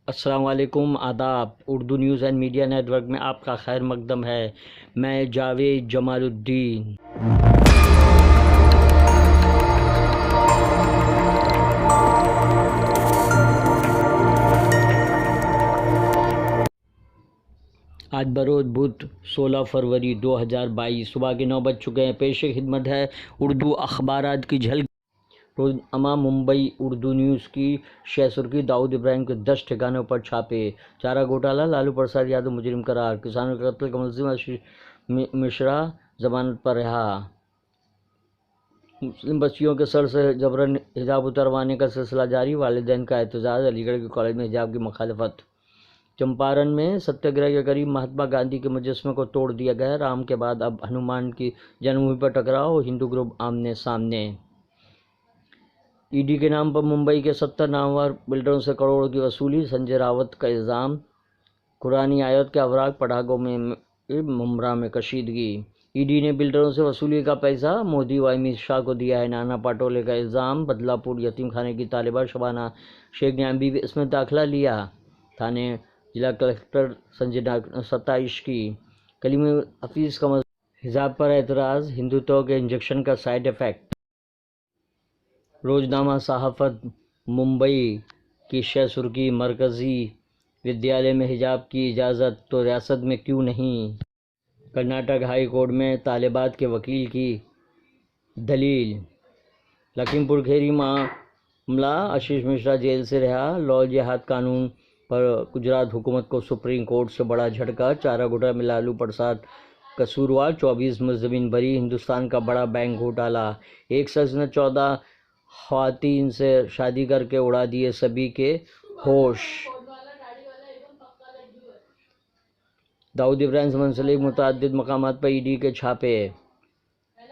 السلام علیکم، آداب۔ Urdu news and media network میں آپ کا خیر مقدم ہے۔ میں جاوید جمال الدین۔ آج بروز بدھ 16 فروری 2022 صبح کے 9 بج چکے ہیں۔ پیش خدمت ہے اردو اخبارات کی جھلک۔ روزنامہ ممبئی اردو نیوز کی شہ سرخی، داؤد ابراہیم کے 10 ٹھکانوں پر چھاپے، چارہ گھوٹالہ، لالو پرساد یادو مجرم قرار، کسانوں کے قتل کا ملزم آشیش مشرا ضمانت پر رہا، مسلم بچیوں کے سر سے جبرن حجاب اتروانے کا سلسلہ جاری، والدین کا احتجاج، علی گڑھ کے کالج میں حجاب کی مخالفت، چمپارن میں ستیہ گرہ کے قریب مہاتما گاندھی کے مجسمے کو توڑ دیا گیا، رام کے بعد اب ہنومان کی جنم بھومی پر ٹکراؤ، ہندو گروپ آمنے سامنے، ای ڈی کے نام پر ممبئی کے 70 نامور بلڈروں سے کروڑوں کی وصولی، سنجے راوت کا الزام، قرآنی آیت کے اوراق پٹاخوں میں ممبرا میں کشیدگی، ای ڈی نے بلڈروں سے وصولی کا پیسہ مودی و امت شاہ کو دیا ہے، نانا پاٹولے کا الزام، بدلہ پور یتیم خانے کی طالبہ شبانہ شیخ نے MBBS میں داخلہ لیا، تھانے ضلع کلکٹر سنجے 27 کی، کلیم حفیظ کا حجاب پر اعتراض، ہندوتو کے انجیکشن کا سائیڈ افیکٹ۔ روزنامہ صحافت ممبئی کی شہ سرخی، مرکزی ودیالیہ میں حجاب کی اجازت تو ریاست میں کیوں نہیں؟ کرناٹک ہائی کورٹ میں طالبات کے وکیل کی دلیل، لکھیم پور کھیری معاملہ، آشیش مشرا جیل سے رہا، لو جہاد قانون پر گجرات حکومت کو سپریم کورٹ سے بڑا جھٹکا، چارہ گھوٹالہ میں لالو پرساد قصوروار، 24 ملزمین بری، ہندوستان کا بڑا بینک گھوٹالہ، ایک شخص نے 14 خواتین سے شادی کر کے اڑا دیے سبھی کے ہوش، داؤد ابراہیم سے منسلک متعدد مقامات پر ای ڈی کے چھاپے،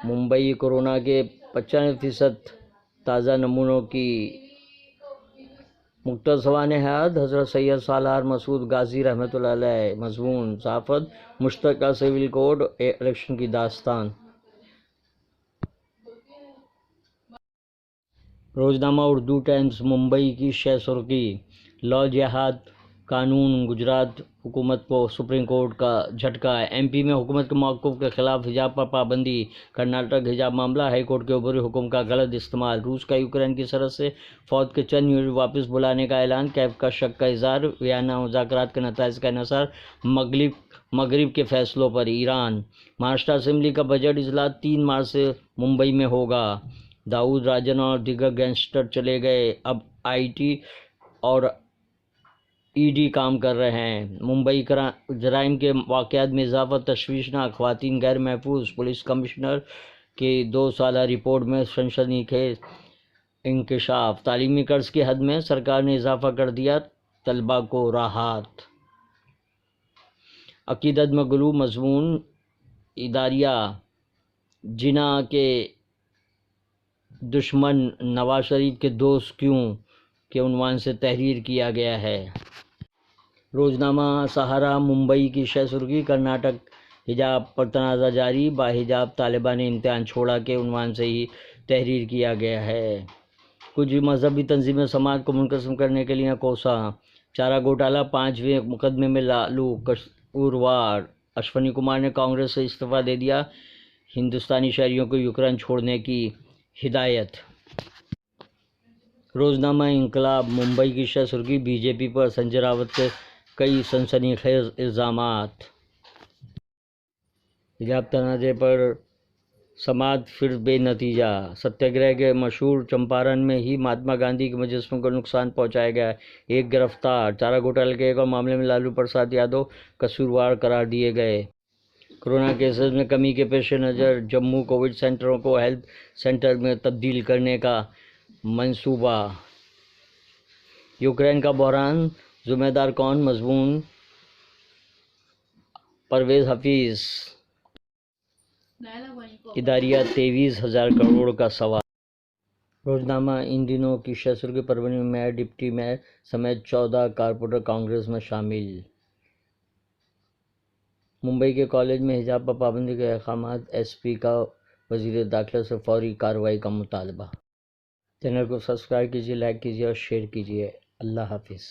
ممبئی کورونا کے 95% تازہ نمونوں کی مقتل سوانح حیات، حضرت سید سالار مسعود غازی رحمۃ اللہ علیہ، مضمون صحافت مشترکہ سول کوڈ الیکشن کی داستان۔ روزنامہ اردو ٹائمز ممبئی کی شہ سرخی، لا جہاد قانون، گجرات حکومت کو سپریم کورٹ کا جھٹکا، MP میں حکومت کے موقف کے خلاف حجاب پر پابندی، کرناٹک حجاب معاملہ، ہائی کورٹ کے عبوری حکم کا غلط استعمال، روس کا یوکرین کی سرحد سے فوج کے چند یونٹ واپس بلانے کا اعلان، کیف کا شک کا اظہار، ویانا مذاکرات کے نتائج کا انحصار، مغرب کے فیصلوں پر ایران، مہاراشٹر اسمبلی کا بجٹ اجلاس 3 مارچ سے ممبئی میں ہوگا، داؤد راجن اور دیگر گینگسٹر چلے گئے، اب IT اور ED کام کر رہے ہیں، ممبئی جرائم کے واقعات میں اضافہ تشویشناک، خواتین غیر محفوظ، پولیس کمشنر کی 2 سالہ رپورٹ میں سنسنیخیز انکشاف، تعلیمی قرض کی حد میں سرکار نے اضافہ کر دیا، طلباء کو راحت، عقیدت میں غلو، مضمون اداریہ جناح کے دشمن نواز شریف کے دوست کیوں کے عنوان سے تحریر کیا گیا ہے۔ روزنامہ سہارا ممبئی کی شہ سرخی، کرناٹک حجاب پر تنازع جاری، باحجاب طالبہ نے امتحان چھوڑا کے عنوان سے ہی تحریر کیا گیا ہے، کچھ مذہبی تنظیمیں سماج کو منقسم کرنے کے لیے کوساں، چارہ گھوٹالہ 5ویں مقدمے میں لالو قصوروار، اشونی کمار نے کانگریس سے استعفیٰ دے دیا، ہندوستانی شہریوں کو یوکرین چھوڑنے کی ہدایت۔ روزنامہ انقلاب ممبئی کی شہ سرخی، BJP پر سنجے راوت کے کئی سنسنی خیز الزامات، حجاب تنازع پر سماعت پھر بے نتیجہ، ستیہ گرہ کے مشہور چمپارن میں ہی مہاتما گاندھی کے مجسمے کو نقصان پہنچایا گیا، ایک گرفتار، چارہ گھوٹالے کے ایک اور معاملے میں لالو پرساد یادو قصوروار قرار دیے گئے، کورونا کیسز میں کمی کے پیش نظر جموں کووڈ سینٹروں کو ہیلتھ سینٹر میں تبدیل کرنے کا منصوبہ، یوکرین کا بحران ذمہ دار کون، مضمون پرویز حفیظ، اداریہ 23,000 کروڑ کا سوال۔ روزنامہ ان دنوں کی شہ سرخی، پربھنی میں میئر، ڈپٹی میئر سمیت 14 کارپوریٹر کانگریس میں شامل، ممبئی کے کالج میں حجاب پر پابندی کے احکامات، SP کا وزیر داخلہ سے فوری کارروائی کا مطالبہ۔ چینل کو سبسکرائب کیجیے، لائک کیجیے اور شیئر کیجیے۔ اللہ حافظ۔